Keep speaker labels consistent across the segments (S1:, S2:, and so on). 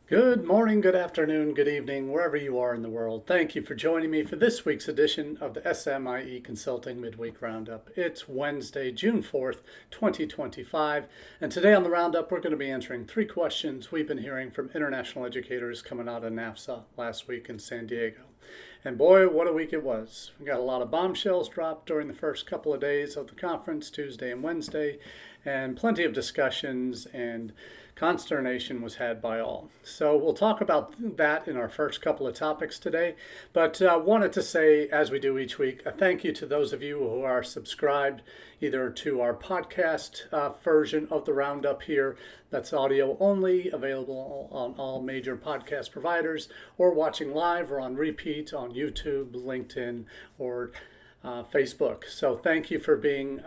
S1: Good morning, good afternoon, good evening, wherever you are in the world. Thank you for joining me for this week's edition of the SMIE Consulting Midweek Roundup. It's Wednesday, June 4th, 2025, and today on the Roundup we're going to be answering three questions we've been hearing from international educators coming out of NAFSA last week in San Diego. And boy, what a week it was. We got a lot of bombshells dropped during the first couple of days of the conference, Tuesday and Wednesday, and plenty of discussions and consternation was had by all. So we'll talk about that in our first couple of topics today, but wanted to say, as we do each week, a thank you to those of you who are subscribed either to our podcast version of the Roundup here, that's audio only, available on all major podcast providers, or watching live or on repeat on YouTube, LinkedIn, or Facebook. So thank you for being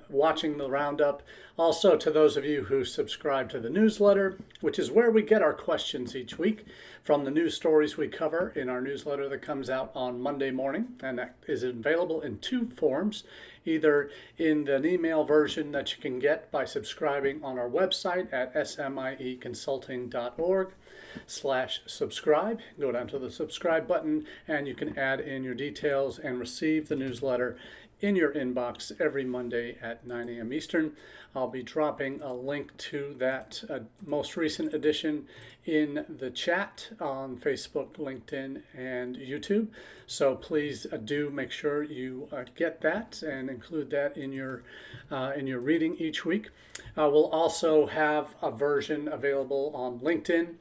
S1: watching the Roundup. Also to those of you who subscribe to the newsletter, which is where we get our questions each week from the news stories we cover in our newsletter that comes out on Monday morning, and that is available in two forms, either in an email version that you can get by subscribing on our website at smieconsulting.org/subscribe. Go down to the subscribe button and you can add in your details and receive the newsletter in your inbox every Monday at 9 a.m. Eastern. I'll be dropping a link to that most recent edition in the chat on Facebook, LinkedIn, and YouTube. So please do make sure you get that and include that in your reading each week. We'll also have a version available on LinkedIn.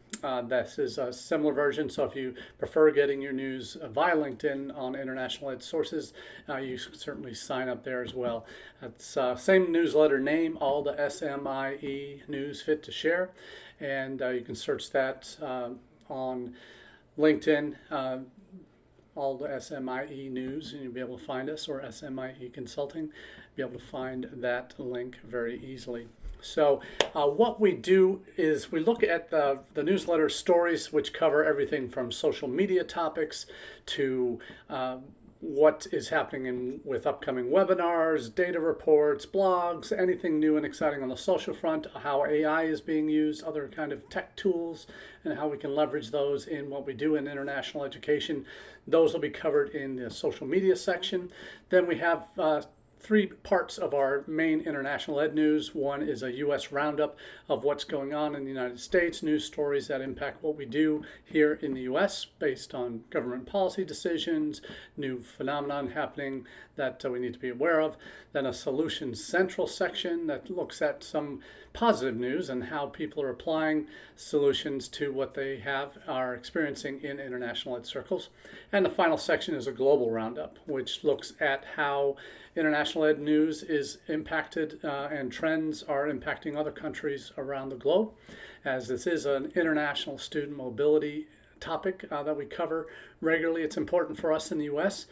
S1: This is a similar version, so if you prefer getting your news via LinkedIn on International Ed Sources, you certainly sign up there as well. It's same newsletter name, all the SMIE news fit to share, and you can search that on LinkedIn, all the SMIE news, and you'll be able to find us, or SMIE Consulting, be able to find that link very easily. So what we do is we look at the newsletter stories, which cover everything from social media topics to what is happening with upcoming webinars, data reports, blogs, anything new and exciting on the social front, how AI is being used, other kind of tech tools, and how we can leverage those in what we do in international education. Those will be covered in the social media section. Then we have three parts of our main international ed news. One is a U.S. roundup of what's going on in the United States, news stories that impact what we do here in the U.S. based on government policy decisions, new phenomenon happening that we need to be aware of. Then a solutions central section that looks at some positive news and how people are applying solutions to what they are experiencing in international ed circles. And the final section is a global roundup, which looks at how international ed news is impacted and trends are impacting other countries around the globe. As this is an international student mobility topic that we cover regularly, it's important for us in the U.S.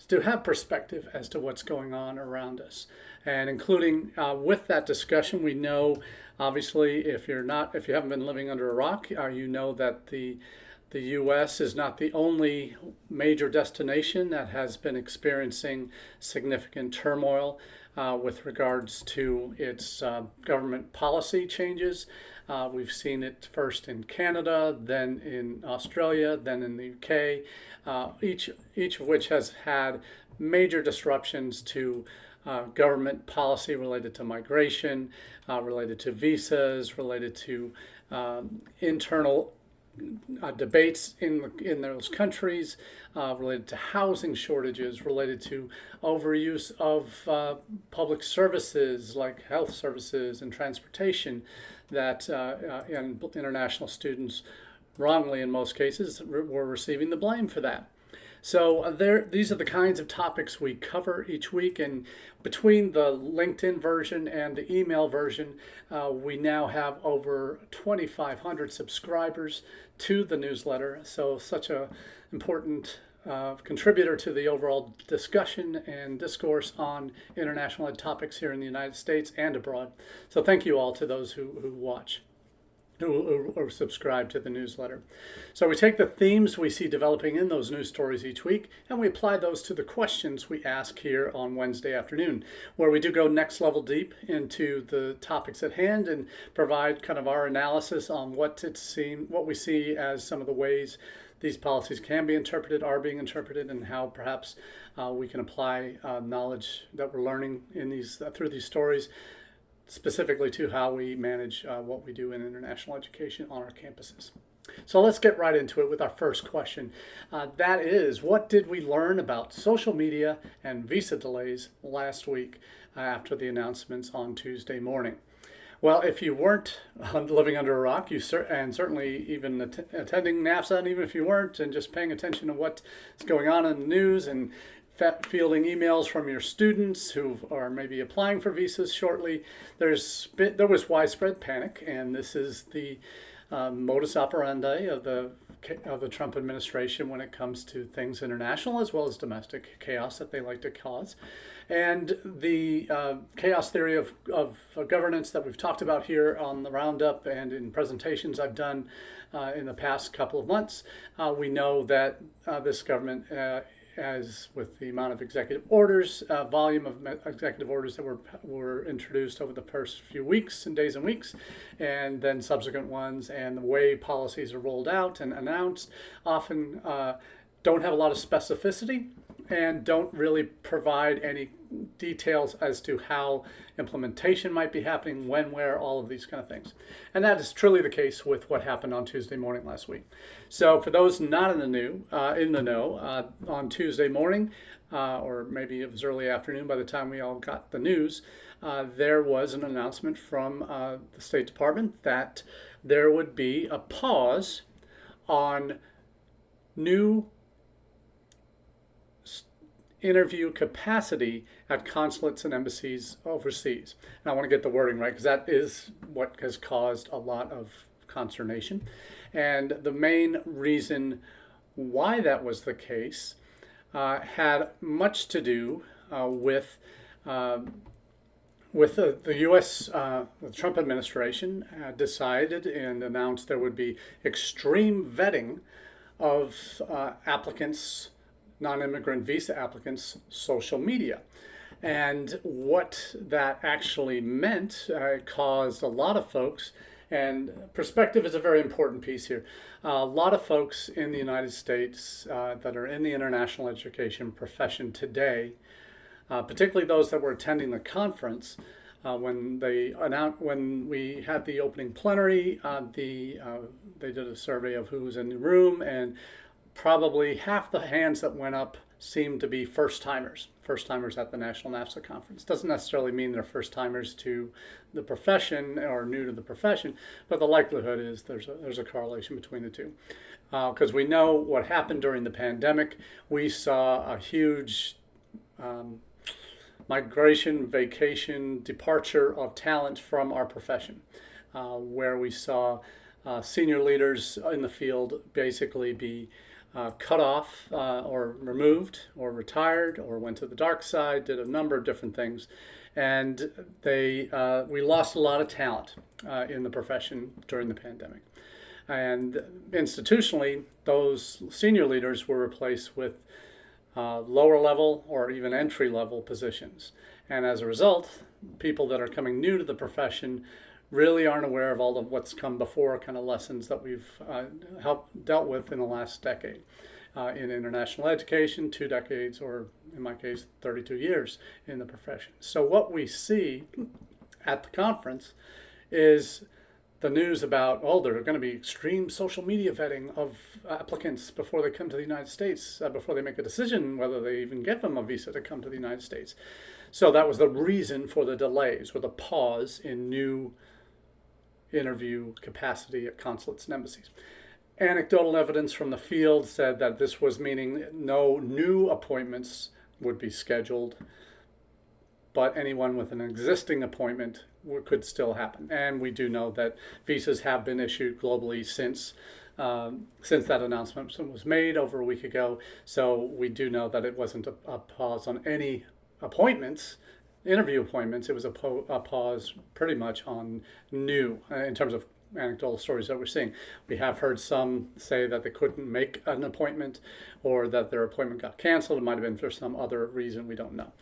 S1: to have perspective as to what's going on around us. And including with that discussion, we know, obviously, if you haven't been living under a rock, you know that the U.S. is not the only major destination that has been experiencing significant turmoil with regards to its government policy changes. We've seen it first in Canada, then in Australia, then in the UK, each of which has had major disruptions to government policy related to migration, related to visas, related to internal debates in those countries, related to housing shortages, related to overuse of public services like health services and transportation that international students, wrongly in most cases, were receiving the blame for that. So these are the kinds of topics we cover each week, and between the LinkedIn version and the email version, we now have over 2,500 subscribers to the newsletter. So such an important contributor to the overall discussion and discourse on international ed topics here in the United States and abroad. So thank you all to those who watch. or subscribe to the newsletter. So we take the themes we see developing in those news stories each week, and we apply those to the questions we ask here on Wednesday afternoon, where we do go next level deep into the topics at hand and provide kind of our analysis on what we see as some of the ways these policies can be interpreted, are being interpreted, and how perhaps we can apply knowledge that we're learning in through these stories, specifically to how we manage what we do in international education on our campuses. So let's get right into it with our first question. That is, what did we learn about social media and visa delays last week after the announcements on Tuesday morning? Well, if you weren't living under a rock, and certainly even attending NAFSA, and even if you weren't, and just paying attention to what's going on in the news and fielding emails from your students who are maybe applying for visas shortly, there was widespread panic, and this is the modus operandi of the Trump administration when it comes to things international as well as domestic chaos that they like to cause. And the chaos theory of governance that we've talked about here on the Roundup and in presentations I've done in the past couple of months, we know that this government, as with the amount of executive orders, volume of executive orders that were introduced over the first few weeks and days and weeks, and then subsequent ones, and the way policies are rolled out and announced, often don't have a lot of specificity and don't really provide any details as to how implementation might be happening, when, where, all of these kind of things. And that is truly the case with what happened on Tuesday morning last week. So for those not in the know, on Tuesday morning, or maybe it was early afternoon by the time we all got the news, there was an announcement from the State Department that there would be a pause on new interview capacity at consulates and embassies overseas. And I want to get the wording right because that is what has caused a lot of consternation. And the main reason why that was the case had much to do with the U.S. The Trump administration decided and announced there would be extreme vetting of applicants, non-immigrant visa applicants' social media. And what that actually meant caused a lot of folks, and perspective is a very important piece here, a lot of folks in the United States that are in the international education profession today, particularly those that were attending the conference, when we had the opening plenary, they did a survey of who was in the room, and probably half the hands that went up seemed to be first-timers at the National NAFSA conference. Doesn't necessarily mean they're first-timers to the profession or new to the profession, but the likelihood is there's a correlation between the two. Because we know what happened during the pandemic. We saw a huge migration, vacation, departure of talent from our profession, where we saw senior leaders in the field basically be cut off or removed or retired or went to the dark side, did a number of different things. And we lost a lot of talent in the profession during the pandemic. And institutionally, those senior leaders were replaced with lower level or even entry level positions. And as a result, people that are coming new to the profession really aren't aware of all of what's come before kind of lessons that we've dealt with in the last decade in international education, 2 decades, or in my case, 32 years in the profession. So what we see at the conference is the news about, there are going to be extreme social media vetting of applicants before they come to the United States, before they make a decision whether they even give them a visa to come to the United States. So that was the reason for the delays, or the pause in new interview capacity at consulates and embassies. Anecdotal evidence from the field said that this was meaning no new appointments would be scheduled, but anyone with an existing appointment could still happen. And we do know that visas have been issued globally since that announcement was made over a week ago. So we do know that it wasn't a pause on any appointments, interview appointments. It was a pause pretty much on new, in terms of anecdotal stories that we're seeing. We have heard some say that they couldn't make an appointment or that their appointment got canceled. It might have been for some other reason, we don't know.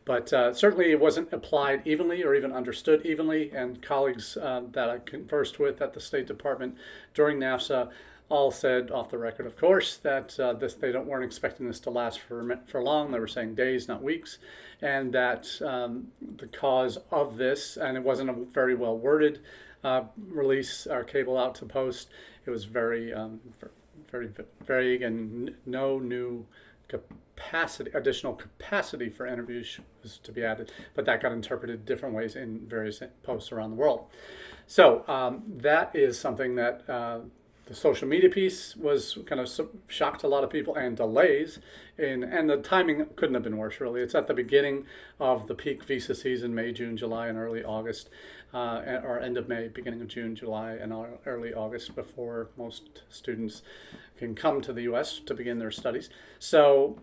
S1: But certainly it wasn't applied evenly or even understood evenly, and colleagues that I conversed with at the State Department during NAFSA all said, off the record of course, that they weren't expecting this to last for long. They were saying days, not weeks, and that the cause of this, and it wasn't a very well worded release or cable out to post. It was very vague, and no new additional capacity for interviews was to be added, but that got interpreted different ways in various posts around the world. So that is something that the social media piece was kind of shocked a lot of people, and delays and the timing couldn't have been worse, really. It's at the beginning of the peak visa season, May, June, July, and early August, or end of May, beginning of June, July, and early August, before most students can come to the U.S. to begin their studies. So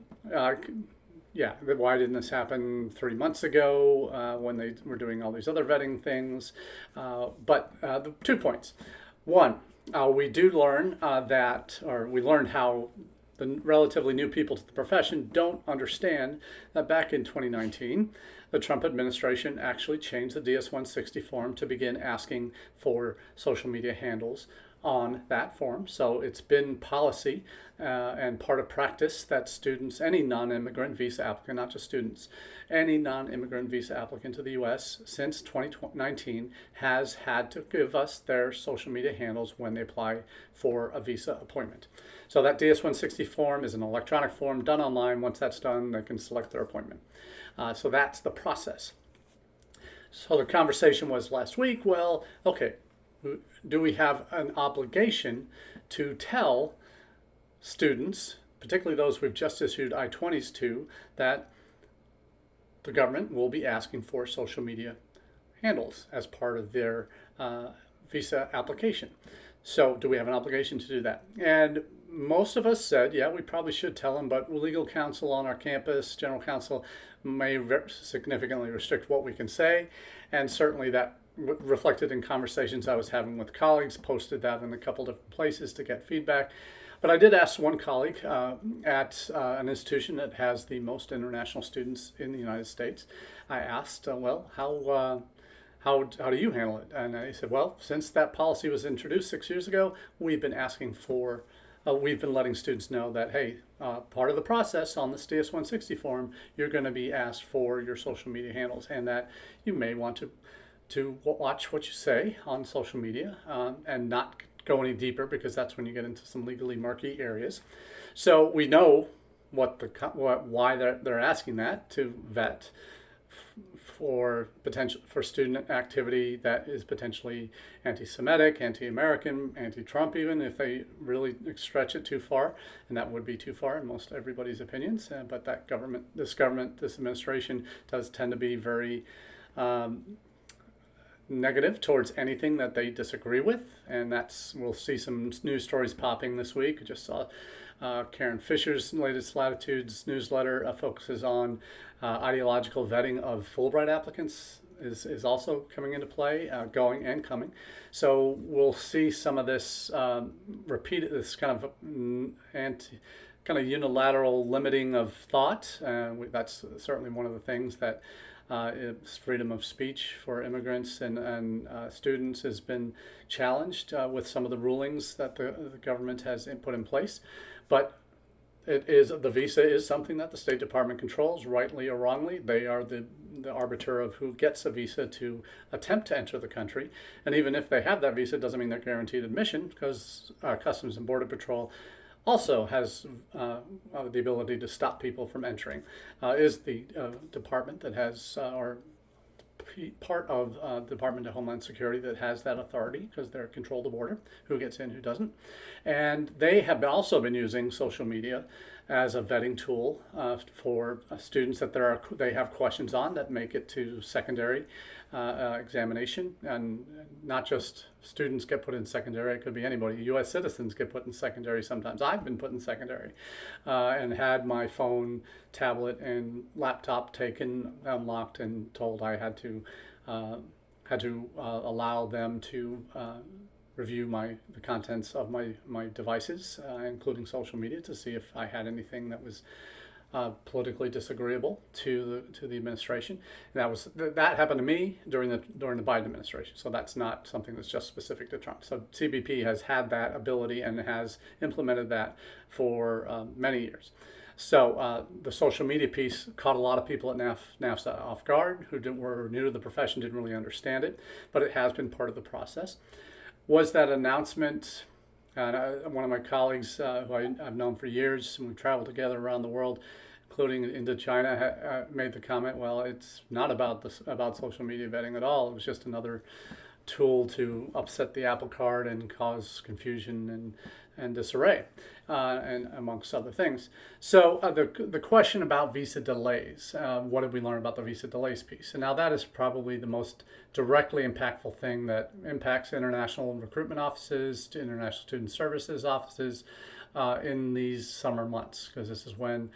S1: yeah, why didn't this happen 3 months ago when they were doing all these other vetting things? But the 2 points. One, we do learn we learned how the relatively new people to the profession don't understand that back in 2019, the Trump administration actually changed the DS-160 form to begin asking for social media handles on that form. So it's been policy and part of practice that students, any non-immigrant visa applicant, not just students, any non-immigrant visa applicant to the U.S. since 2019 has had to give us their social media handles when they apply for a visa appointment. So that DS-160 form is an electronic form done online. Once that's done, they can select their appointment. So that's the process. So the conversation was last week, well, okay, do we have an obligation to tell students, particularly those we've just issued I-20s to, that the government will be asking for social media handles as part of their visa application? So do we have an obligation to do that? And most of us said, yeah, we probably should tell them, but legal counsel on our campus, general counsel, may significantly restrict what we can say. And certainly that reflected in conversations I was having with colleagues, posted that in a couple different places to get feedback. But I did ask one colleague at an institution that has the most international students in the United States. I asked, well, how do you handle it? And he said, well, since that policy was introduced 6 years ago, we've been asking for, we've been letting students know that, hey, part of the process on this DS-160 form, you're going to be asked for your social media handles, and that you may want to watch what you say on social media and not go any deeper, because that's when you get into some legally murky areas. So we know why they're asking that, to vet for student activity that is potentially anti-Semitic, anti-American, anti-Trump, even if they really stretch it too far, and that would be too far in most everybody's opinions. But this administration does tend to be very negative towards anything that they disagree with, and we'll see some news stories popping this week. I just saw Karen Fisher's latest Latitudes newsletter focuses on ideological vetting of Fulbright applicants is also coming into play, going and coming. So we'll see some of this repeated, this kind of unilateral limiting of thought. That's certainly one of the things that freedom of speech for immigrants and students has been challenged with some of the rulings that the government has put in place. But the visa is something that the State Department controls, rightly or wrongly. They are the arbiter of who gets a visa to attempt to enter the country. And even if they have that visa, it doesn't mean they're guaranteed admission, because Customs and Border Patrol also has the ability to stop people from entering. Is the department that has, or part of the Department of Homeland Security that has that authority, because they control the border, who gets in, who doesn't. And they have also been using social media as a vetting tool for students that they have questions on that make it to secondary examination. And not just students get put in secondary, it could be anybody. U.S. citizens get put in secondary sometimes. I've been put in secondary and had my phone, tablet, and laptop taken, unlocked, and told I had to allow them to review the contents of my devices, including social media, to see if I had anything that was politically disagreeable to the administration. And that happened to me during the Biden administration. So that's not something that's just specific to Trump. So CBP has had that ability and has implemented that for many years. So the social media piece caught a lot of people at NAFSA off guard who were new to the profession, didn't really understand it, but it has been part of the process. Was that announcement, and one of my colleagues who I've known for years, and we've traveled together around the world, including into China, made the comment, well, it's not about social media vetting at all. It was just another tool to upset the apple cart and cause confusion and disarray, and amongst other things. So the question about visa delays, what did we learn about the visa delays piece? And now that is probably the most directly impactful thing that impacts international recruitment offices, to international student services offices in these summer months, because this is when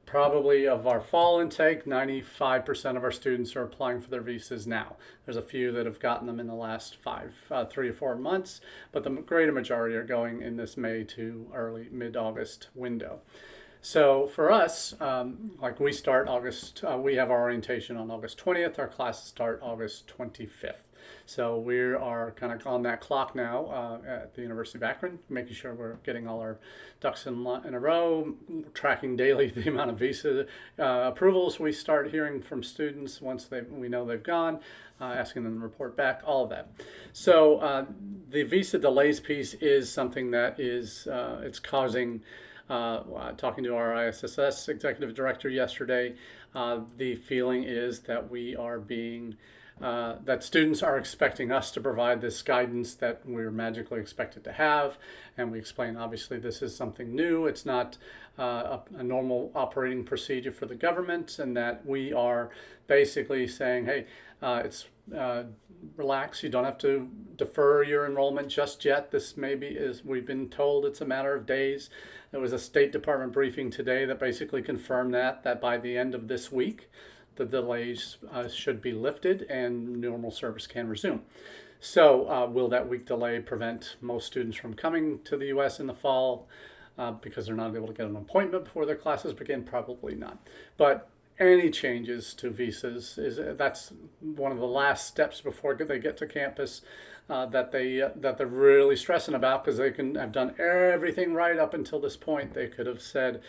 S1: probably of our fall intake, 95% of our students are applying for their visas now. There's a few that have gotten them in the last 3 or 4 months, but the greater majority are going in this May to early mid-August window. So for us, like we start August, we have our orientation on August 20th. Our classes start August 25th. So we are kind of on that clock now at the University of Akron, making sure we're getting all our ducks in a row, tracking daily the amount of visa approvals we start hearing from students once we know they've gone, asking them to report back, all of that. So the visa delays piece is something that is it's causing. Talking to our ISSS executive director yesterday, the feeling is that we are being that students are expecting us to provide this guidance that we're magically expected to have. And we explain, obviously, this is something new. It's not a normal operating procedure for the government, and that we are basically saying, hey, it's relax. You don't have to defer your enrollment just yet. This we've been told it's a matter of days. There was a State Department briefing today that basically confirmed that by the end of this week, the delays should be lifted and normal service can resume. So will that week delay prevent most students from coming to the U.S. in the fall because they're not able to get an appointment before their classes begin? Probably not. But any changes to visas, that's one of the last steps before they get to campus that they're really stressing about, because they can have done everything right up until this point. They could have said,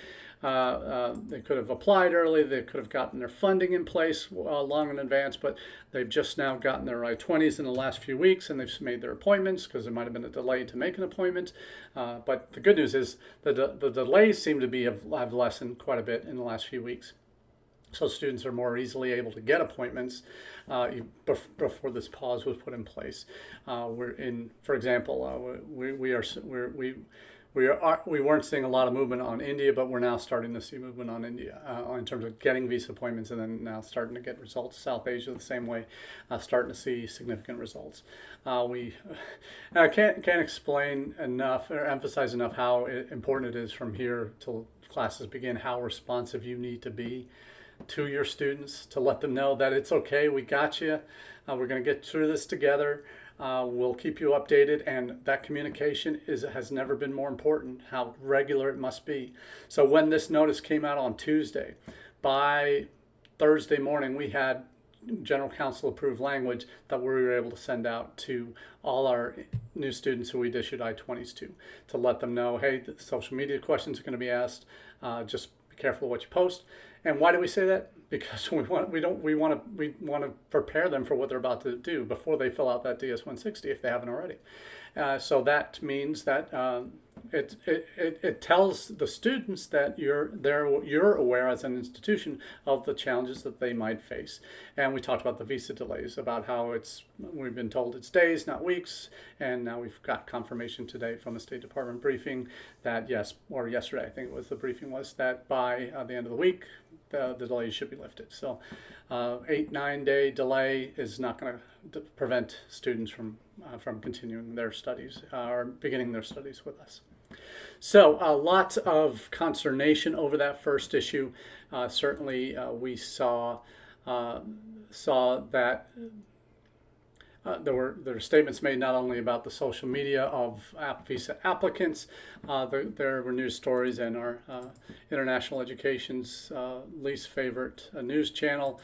S1: they could have applied early, they could have gotten their funding in place long in advance, but they've just now gotten their I-20s in the last few weeks, and they've made their appointments because there might have been a delay to make an appointment. But the good news is the delays seem to have lessened quite a bit in the last few weeks. So students are more easily able to get appointments before this pause was put in place. For example, we weren't seeing a lot of movement on India, but we're now starting to see movement on India in terms of getting visa appointments, and then now starting to get results. South Asia the same way, starting to see significant results. I can't explain enough or emphasize enough how important it is from here till classes begin, how responsive you need to be to your students, to let them know that it's okay, we got you, we're going to get through this together, we'll keep you updated. And that communication has never been more important, how regular it must be. So when this notice came out on Tuesday, by Thursday morning we had General Counsel approved language that we were able to send out to all our new students who we'd issued I-20s to let them know, hey, the social media questions are going to be asked, just be careful what you post. And why do we say that? Because we want to prepare them for what they're about to do before they fill out that DS-160 if they haven't already. So that means that it tells the students that you're aware as an institution of the challenges that they might face. And we talked about the visa delays, about how we've been told it's days, not weeks, and now we've got confirmation today from the State Department briefing that yesterday I think it was, the briefing was that by the end of the week the delays should be lifted. So 8-9 day delay is not going to prevent students from continuing their studies or beginning their studies with us. So lots of consternation over that first issue. Certainly we saw that there were statements made not only about the social media of visa applicants, there were news stories, and our international education's least favorite news channel,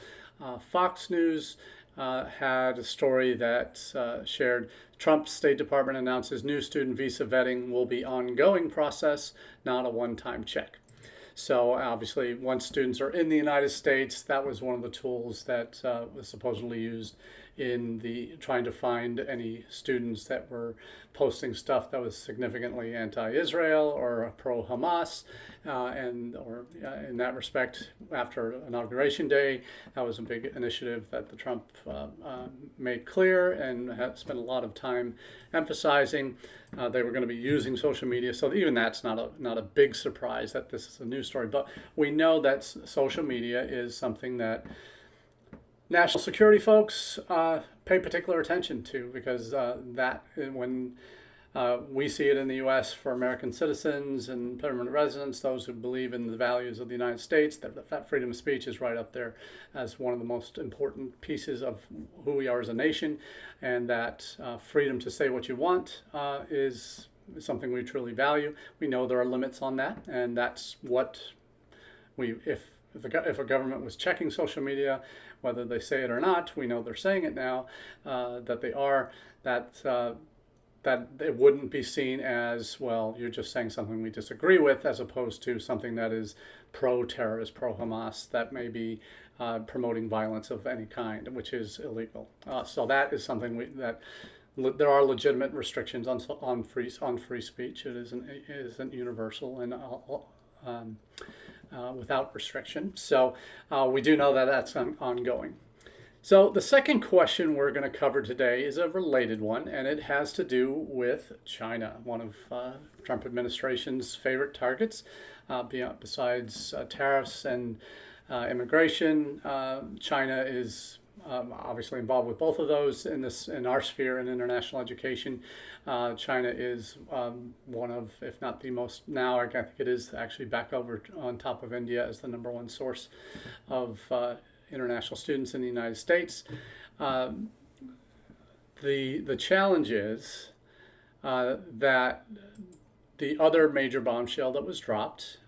S1: Fox News, had a story that shared Trump's State Department announces new student visa vetting will be ongoing process, not a one-time check. So obviously, once students are in the United States, that was one of the tools that was supposedly used in the trying to find any students that were posting stuff that was significantly anti-Israel or pro-Hamas, or in that respect, after Inauguration Day, that was a big initiative that the Trump made clear and had spent a lot of time emphasizing. They were going to be using social media, so even that's not a big surprise that this is a news story. But we know that social media is something that national security folks pay particular attention to, because that when we see it in the U.S. for American citizens and permanent residents, those who believe in the values of the United States, that freedom of speech is right up there as one of the most important pieces of who we are as a nation, and that freedom to say what you want is something we truly value. We know there are limits on that, and that's what if a government was checking social media, whether they say it or not, we know they're saying it now, that they are, that it wouldn't be seen as, well, you're just saying something we disagree with, as opposed to something that is pro-terrorist, pro-Hamas, that may be promoting violence of any kind, which is illegal. So that is something that there are legitimate restrictions on free speech. It isn't universal and without restriction. So we do know that that's ongoing. So the second question we're going to cover today is a related one, and it has to do with China, one of Trump administration's favorite targets. Besides tariffs and immigration, China is obviously involved with both of those in our sphere in international education. China is one of, if not the most, now I think it is actually back over on top of India as the #1 source of international students in the United States. The challenge is that the other major bombshell that was dropped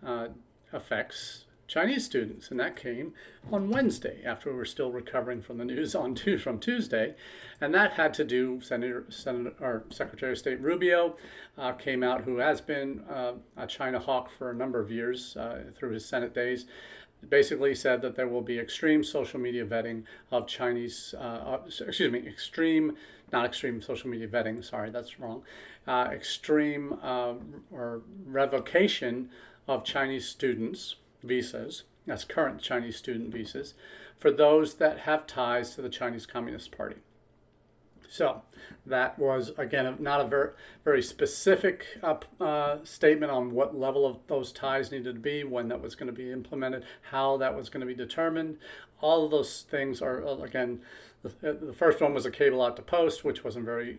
S1: affects Chinese students, and that came on Wednesday after we were still recovering from the news from Tuesday, and that had to do Secretary of State Rubio came out, who has been a China hawk for a number of years through his Senate days. Basically said that there will be extreme social media vetting of Chinese, not extreme social media vetting, sorry, that's wrong, extreme or revocation of Chinese students' visas, as current Chinese student visas, for those that have ties to the Chinese Communist Party. So that was, again, not a very specific statement on what level of those ties needed to be, when that was going to be implemented, how that was going to be determined. All of those things are, again, the first one was a cable out to post, which wasn't very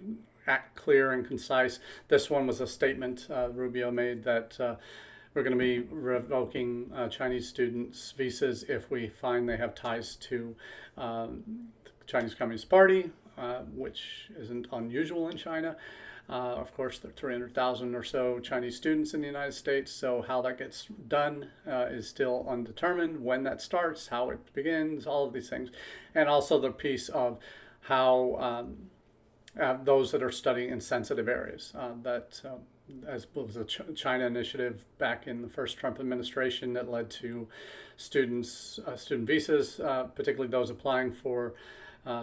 S1: clear and concise. This one was a statement Rubio made that we're going to be revoking Chinese students' visas if we find they have ties to the Chinese Communist Party, which isn't unusual in China. Of course, there are 300,000 or so Chinese students in the United States, so how that gets done is still undetermined. When that starts, how it begins, all of these things. And also the piece of how those that are studying in sensitive areas, as was a China initiative back in the first Trump administration that led to student visas, particularly those applying for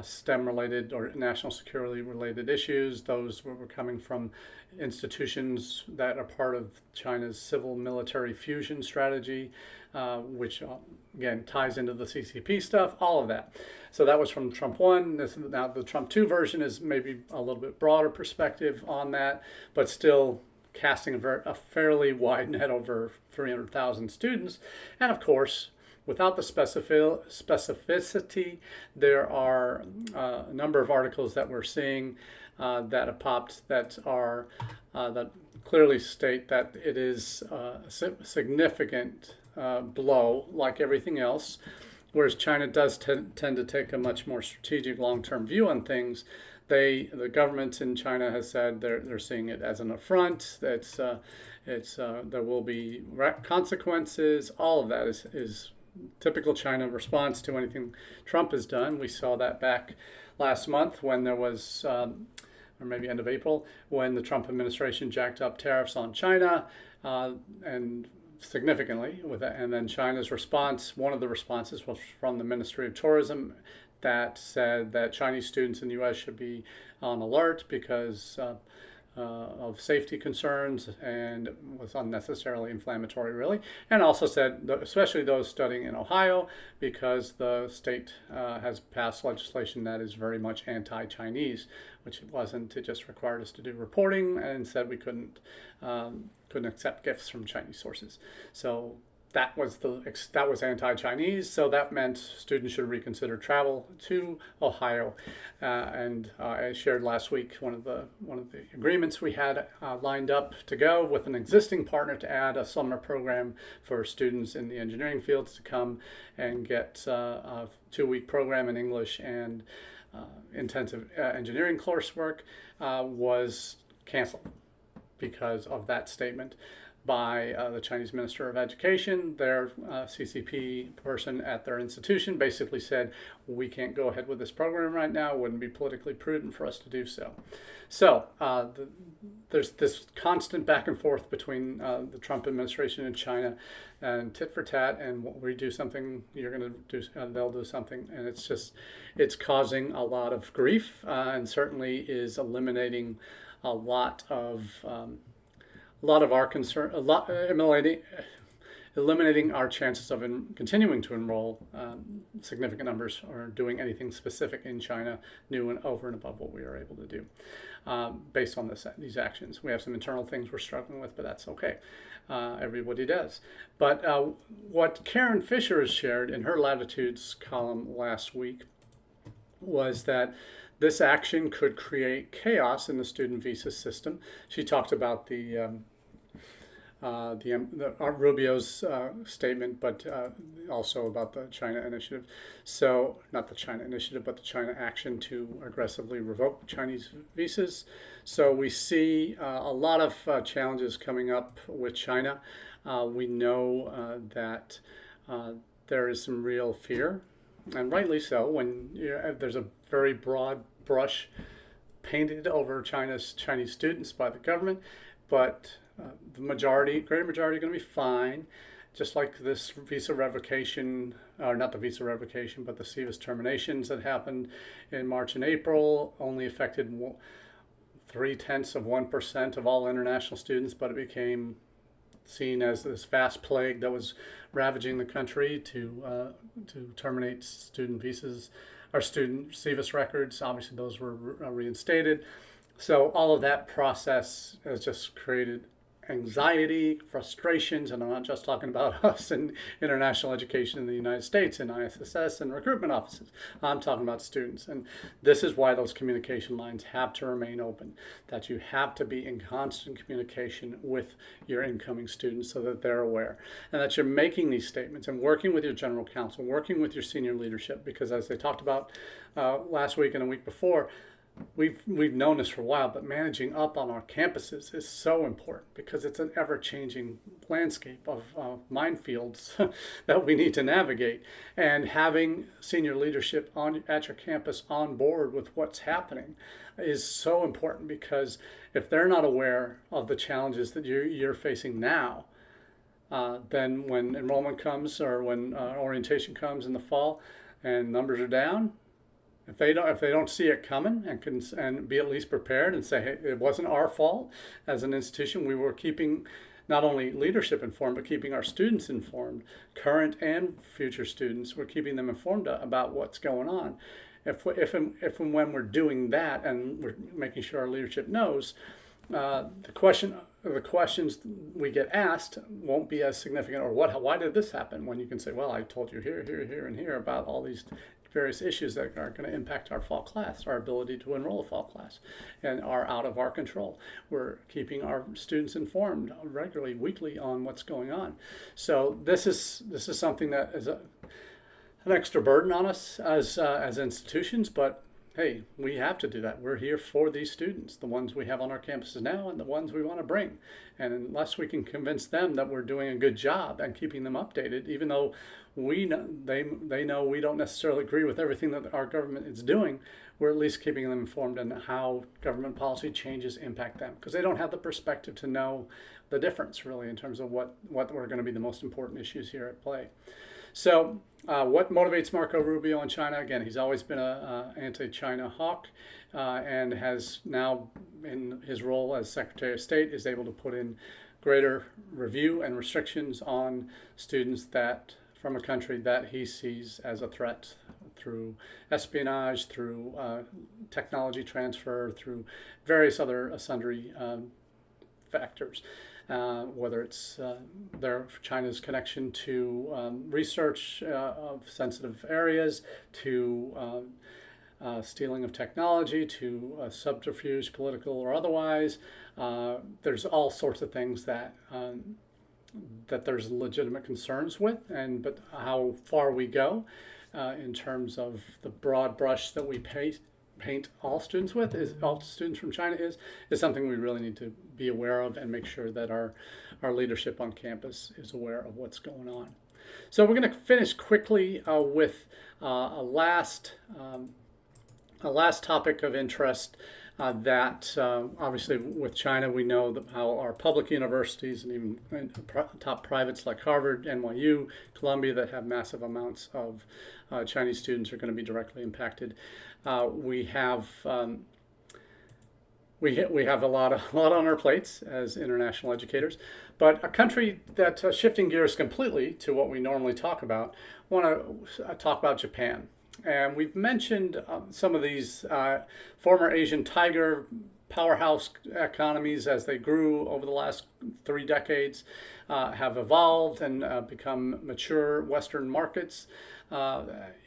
S1: STEM-related or national security-related issues. Those were coming from institutions that are part of China's civil-military fusion strategy, which, again, ties into the CCP stuff, all of that. So that was from Trump 1. Now the Trump 2 version is maybe a little bit broader perspective on that, but still casting a fairly wide net over 300,000 students. And of course, without the specificity, there are a number of articles that we're seeing that have popped that clearly state that it is a significant blow, like everything else. Whereas China does tend to take a much more strategic long-term view on things, the government in China has said they're seeing it as an affront. There will be consequences. All of that is typical China response to anything Trump has done. We saw that back last month when there was, or maybe end of April, when the Trump administration jacked up tariffs on China, and significantly with that. And then China's response, one of the responses was from the Ministry of Tourism that said that Chinese students in the U.S. should be on alert because of safety concerns, and was unnecessarily inflammatory, really. And also said, especially those studying in Ohio, because the state has passed legislation that is very much anti-Chinese, which it wasn't. It just required us to do reporting and said we couldn't accept gifts from Chinese sources. So that was anti-Chinese, so that meant students should reconsider travel to Ohio. And I shared last week one of the agreements we had lined up to go with an existing partner to add a summer program for students in the engineering fields to come and get a 2-week program in English and intensive engineering coursework, was canceled because of that statement by the Chinese Minister of Education. Their CCP person at their institution basically said, we can't go ahead with this program right now. It wouldn't be politically prudent for us to do so. So there's this constant back and forth between the Trump administration and China, and tit for tat, and we do something, you're going to do, they'll do something. And it's causing a lot of grief, and certainly is eliminating a lot of our concern, eliminating our chances of continuing to enroll significant numbers or doing anything specific in China, new and over and above what we are able to do based on these actions. We have some internal things we're struggling with, but that's okay. Everybody does. But what Karen Fisher has shared in her Latitudes column last week was that this action could create chaos in the student visa system. She talked about Rubio's statement, but also about the China initiative. So, not the China initiative, but the China action to aggressively revoke Chinese visas. So we see a lot of challenges coming up with China. We know that there is some real fear, and rightly so, when there's a very broad brush painted over Chinese students by the government, but the greater majority are going to be fine. Just like this visa revocation, or not the visa revocation, but the SEVIS terminations that happened in March and April only affected 0.3% of all international students, but it became seen as this vast plague that was ravaging the country to terminate student visas, or student SEVIS records. Obviously, those were reinstated. So all of that process has just created anxiety, frustrations, and I'm not just talking about us in international education in the United States, in ISSS and recruitment offices. I'm talking about students. And this is why those communication lines have to remain open, that you have to be in constant communication with your incoming students so that they're aware, and that you're making these statements and working with your general counsel, working with your senior leadership, because as they talked about last week and the week before, we've known this for a while, but managing up on our campuses is so important because it's an ever-changing landscape of minefields that we need to navigate. And having senior leadership at your campus on board with what's happening is so important, because if they're not aware of the challenges that you're facing now, then when enrollment comes, or when orientation comes in the fall and numbers are down, if they don't see it coming and be at least prepared and say, hey, it wasn't our fault as an institution. We were keeping not only leadership informed, but keeping our students informed, current and future students. We're keeping them informed about what's going on. If and when we're doing that, and we're making sure our leadership knows, the questions we get asked won't be as significant, or why did this happen? When you can say, well, I told you here, and here about all these various issues that are going to impact our fall class, our ability to enroll a fall class, and are out of our control. We're keeping our students informed regularly, weekly, on what's going on. So this is something that is an extra burden on us as institutions, but hey, we have to do that. We're here for these students, the ones we have on our campuses now and the ones we want to bring. And unless we can convince them that we're doing a good job and keeping them updated, even though we know, they know we don't necessarily agree with everything that our government is doing, we're at least keeping them informed on how government policy changes impact them, because they don't have the perspective to know the difference really in terms of what are going to be the most important issues here at play. So what motivates Marco Rubio in China? Again, he's always been an anti-China hawk, and has now, in his role as Secretary of State, is able to put in greater review and restrictions on students that from a country that he sees as a threat through espionage, through technology transfer, through various other sundry factors. Whether it's China's connection to research of sensitive areas, to stealing of technology, to subterfuge, political or otherwise. There's all sorts of things that there's legitimate concerns with, but how far we go in terms of the broad brush that we paint all students with, all students from China is something we really need to be aware of and make sure that our leadership on campus is aware of what's going on. So we're going to finish quickly with a last topic of interest that obviously with China we know that how our public universities and even top privates like Harvard, NYU, Columbia that have massive amounts of Chinese students are going to be directly impacted. We have a lot on our plates as international educators, but a country that shifting gears completely to what we normally talk about, want to talk about Japan. And we've mentioned some of these former Asian tiger powerhouse economies as they grew over the last 3 decades, have evolved and become mature Western markets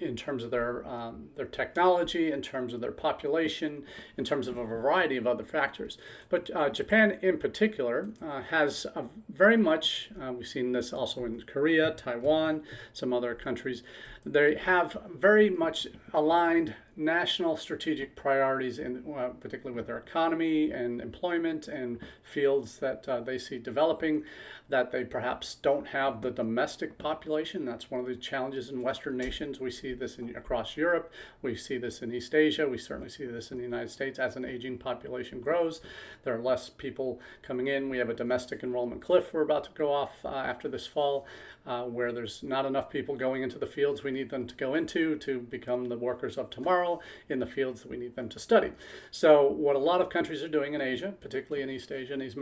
S1: in terms of their technology, in terms of their population, in terms of a variety of other factors. But Japan in particular has very much, we've seen this also in Korea, Taiwan, some other countries, they have very much aligned national strategic priorities, in particularly with their economy and employment and fields that they see developing, that they perhaps don't have the domestic population. That's one of the challenges in Western nations. We see this across Europe. We see this in East Asia. We certainly see this in the United States. As an aging population grows, there are less people coming in. We have a domestic enrollment cliff we're about to go off after this fall, where there's not enough people going into the fields we need them to go into to become the workers of tomorrow in the fields that we need them to study. So what a lot of countries are doing in Asia, particularly in East Asia, in these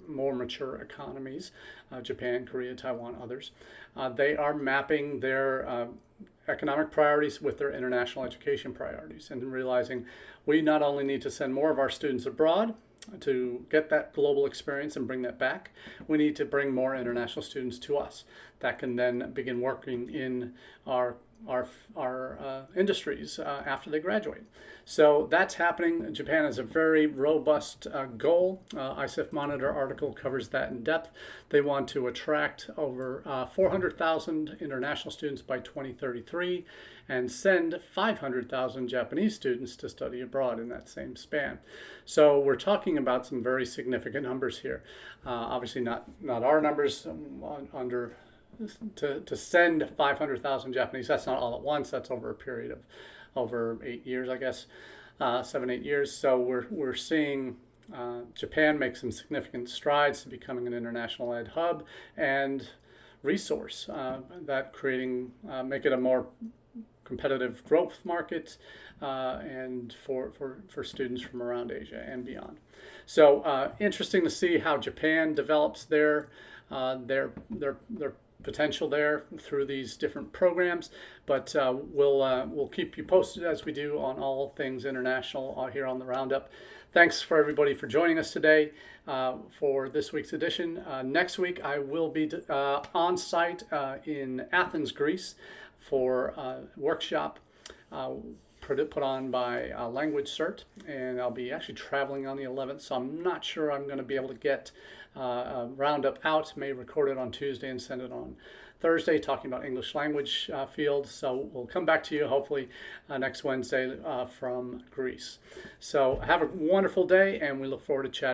S1: more mature economies, Japan, Korea, Taiwan, others, they are mapping their economic priorities with their international education priorities and realizing we not only need to send more of our students abroad to get that global experience and bring that back, we need to bring more international students to us that can then begin working in our industries after they graduate. So that's happening. Japan has a very robust goal. ISEF Monitor article covers that in depth. They want to attract over 400,000 international students by 2033 and send 500,000 Japanese students to study abroad in that same span. So we're talking about some very significant numbers here. Obviously not our numbers to send 500,000 Japanese. That's not all at once. That's over a period of over 8 years, I guess, 7, 8 years. So we're seeing Japan make some significant strides to becoming an international ed hub and resource that make it a more competitive growth market and for students from around Asia and beyond. So interesting to see how Japan develops their potential there through these different programs, but we'll keep you posted as we do on all things international here on the Roundup. Thanks for everybody for joining us today for this week's edition. Next week I will be on site in Athens, Greece for a workshop put on by Language Cert, and I'll be actually traveling on the 11th, so I'm not sure I'm going to be able to get a roundup out. May record it on Tuesday and send it on Thursday, talking about English language field. So we'll come back to you hopefully next Wednesday from Greece. So have a wonderful day, and we look forward to chatting.